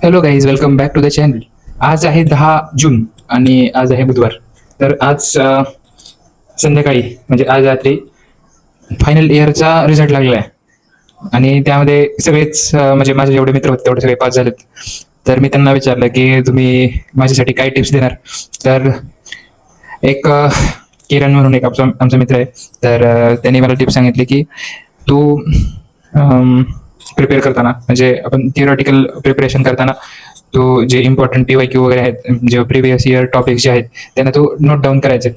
Hello guys, welcome back to the channel. आज आहे 10 जून आणि आज आहे बुधवार. तर आज संध्याकाळी म्हणजे आज रात्री फायनल इयरचा रिझल्ट लागलेला आहे आणि त्यामध्ये सगळेच म्हणजे माझे जेवढे मित्र होते तेवढे सगळे पास झालेत. तर मी त्यांना विचारलं की तुम्ही माझ्यासाठी काय टिप्स देणार. तर एक किरण म्हणून एक आमचा मित्र आहे. तर त्यांनी मला टिप्स सांगितली की तू प्रिपेअर करताना म्हणजे आपण थिओरिटिकल प्रिपरेशन करताना तो जे इम्पॉर्टंट PYQ वगैरे आहेत, जे प्रिव्हियस इयर टॉपिक्स जे आहेत त्यांना तो नोट डाऊन करायचे.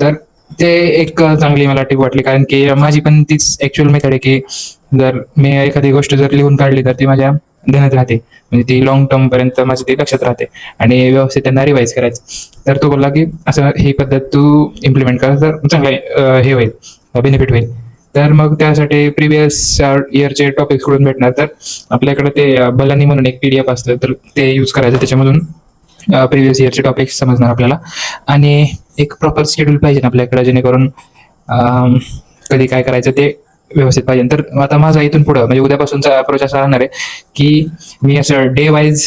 तर ते एक चांगली मला टिप वाटली, कारण की माझी पण तीच ऍक्च्युअल मेथड आहे की जर मी एखादी गोष्ट जर लिहून काढली तर ती माझ्या ध्यानात राहते, म्हणजे ती लॉंग टर्म पर्यंत माझी ती लक्षात राहते आणि व्यवस्थित त्यांना रिवाईज करायचं. तर तो बोलला की असं ही पद्धत तू इम्प्लिमेंट कर तर चांगलं हे होईल, बेनिफिट होईल. तर मग त्यासाठी प्रिव्हियस इयरचे टॉपिक्स कडून भेटणार. तर आपल्याकडे ते बलानी म्हणून एक PDF असतं, तर ते यूज करायचं. त्याच्यामधून प्रिव्हियस इयरचे टॉपिक्स समजणार आपल्याला आणि एक प्रॉपर शेड्यूल पाहिजे आपल्याकडे, जेणेकरून कधी काय करायचं ते व्यवस्थित पाहिजे. तर आता माझा इथून पुढं म्हणजे उद्यापासूनचा अप्रोच असा राहणार आहे की मी असं डे वाईज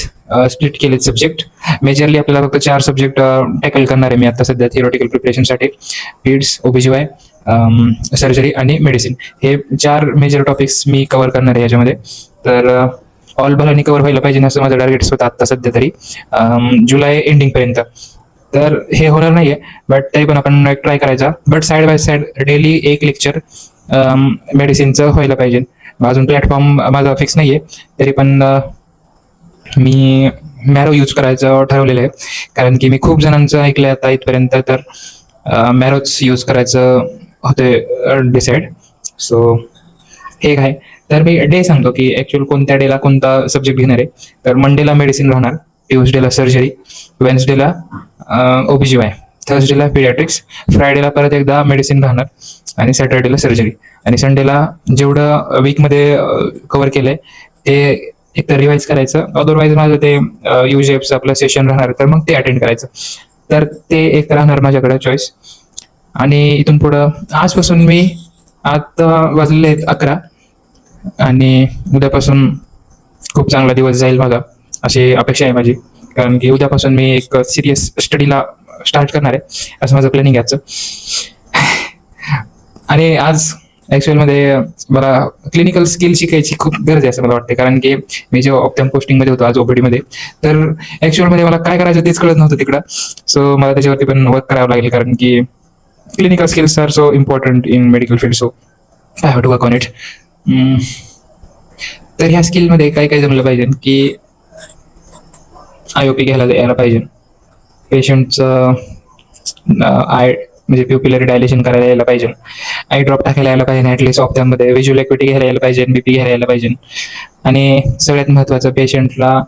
स्प्लिट केले सब्जेक्ट. मेजरली आपल्याला फक्त 4 सब्जेक्ट टॅकल करणार आहे मी आता सध्या थिओरिटिकल प्रिपरेशनसाठी. पीड्स, OBGY, सर्जरी आणि मेडिसिन, हे 4 मेजर टॉपिक्स मी कव्हर करणार आहे याच्यामध्ये. तर ऑल भलानी कव्हर व्हायला पाहिजे असं माझं टार्गेट होतं आता सध्या तरी जुलै एंडिंग पर्यंत. तर हे होणार नाहीये, बट तरी पण आपण ट्राय करायचा. But side by side daily एक लेक्चर मेडिसिनचं व्हायला पाहिजे. अजून प्लॅटफॉर्म माझा फिक्स नाहीये, तरी पण मी मॅरो यूज करायचं ठरवलेलं आहे, कारण की मी खूप जणांचं ऐकलंय आता इथपर्यंत. तर मॅरोच यूज करायचं होते डिसाईड. सो हे काय, तर मी डे सांगतो की ऍक्च्युअल कोणत्या डेला कोणता सब्जेक्ट घेणार आहे. तर मंडेला मेडिसिन राहणार, ट्यूजडेला सर्जरी, वेन्सडेला OBGY, थर्सडेला पिडियाट्रिक्स, फ्रायडेला परत एकदा मेडिसिन राहणार आणि सॅटर्डेला सर्जरी. आणि संडेला जेवढं वीकमध्ये कव्हर केलंय ते एक तर रिवाईज करायचं. अदरवाईज माझं ते UJFचं आपलं सेशन राहणार, तर मग ते अटेंड करायचं. तर ते एक राहणार माझ्याकडे चॉईस. आणि इथून पुढं आजपासून मी आता वाजलेले आहेत 11 आणि उद्यापासून खूप चांगला दिवस जाईल माझा, अशी अपेक्षा आहे माझी. कारण की उद्यापासून मी एक सिरियस स्टडीला स्टार्ट करणार आहे, असं माझं प्लॅनिंग याचं. आणि आज ऍक्च्युअल मध्ये मला क्लिनिकल स्किल शिकायची खूप गरज आहे असं मला वाटते, कारण की मी जेव्हा ऑप्टम पोस्टिंग मध्ये होतो आज OPD मध्ये, तर ऍक्च्युअल मध्ये मला काय करायचं तेच कळत नव्हतं तिकडं. सो मला त्याच्यावरती पण वर्क करावं लागेल, कारण की clinical skills are so important in medical field, so I have to work on it. तर ह्या स्किल मध्ये काय काय जमलं पाहिजे की IOP घ्यायला यायला पाहिजे, पेशंटचं आय म्हणजे प्युपिलरी डायलेशन करायला यायला पाहिजे, आय ड्रॉप टाकायला यायला पाहिजे ऍटलीस्ट ऑप्थॅममध्ये, व्हिज्युअल ॲक्युइटी घ्यायला यायला पाहिजे, BP घ्यायला यायला पाहिजे. आणि सगळ्यात महत्त्वाचं, पेशंटला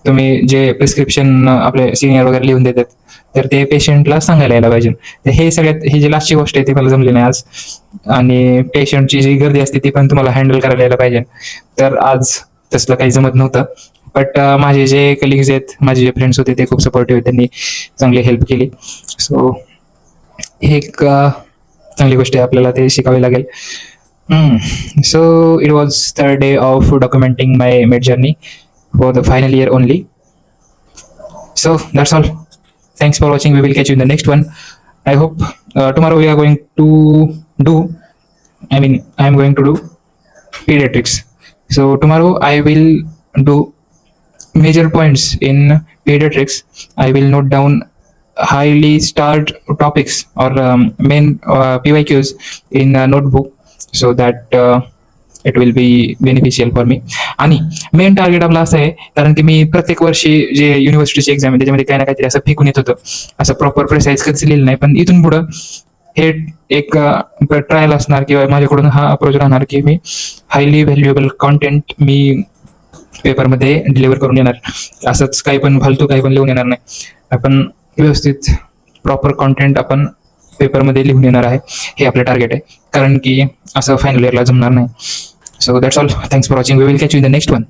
तुम्ही जे प्रिस्क्रिप्शन आपले सिनियर वगैरे लिहून देतात तर ते पेशंटला सांगायला यायला पाहिजे. तर हे सगळ्यात, ही जी लास्टची गोष्ट आहे ती मला जमली नाही आज. आणि पेशंटची जी गर्दी असते ती पण तुम्हाला हँडल करायला यायला पाहिजे. तर आज तसलं काही जमत नव्हतं, बट माझे जे कलिग्स आहेत, माझे जे फ्रेंड्स होते ते खूप सपोर्टिव्ह, त्यांनी चांगली हेल्प केली. सो हे एक चांगली गोष्ट आहे, आपल्याला ते शिकावी लागेल. So it was third day of documenting my made journey for the final year only. So that's all. Thanks for watching. We will catch you in the next one. I hope tomorrow we are going to do, I am going to do pediatrics. So tomorrow I will do major points in pediatrics. I will note down highly starred topics or main PYQs in a notebook, so that it will be beneficial for me. आणि main target आपलं असं आहे, कारण की मी प्रत्येक वर्षी जे युनिव्हर्सिटीची exam आहे त्याच्यामध्ये काही ना काहीतरी असं फेकून येत होतं, असं प्रॉपर प्रिसाईज कधीच लिहिलं नाही. पण इथून पुढं हे एक ट्रायल असणार किंवा माझ्याकडून हा अप्रोच राहणार की मी हायली व्हॅल्युएबल कॉन्टेंट मी पेपरमध्ये डिलिव्हर करून येणार. असंच काही पण फालतू काही पण लिहून येणार नाही. आपण व्यवस्थित प्रॉपर कॉन्टेंट आपण पेपरमध्ये लिहून येणार आहे, हे आपलं टार्गेट आहे. कारण की असं फायनल इयरला जमणार नाही. So that's all. Thanks for watching. We will catch you in the next one.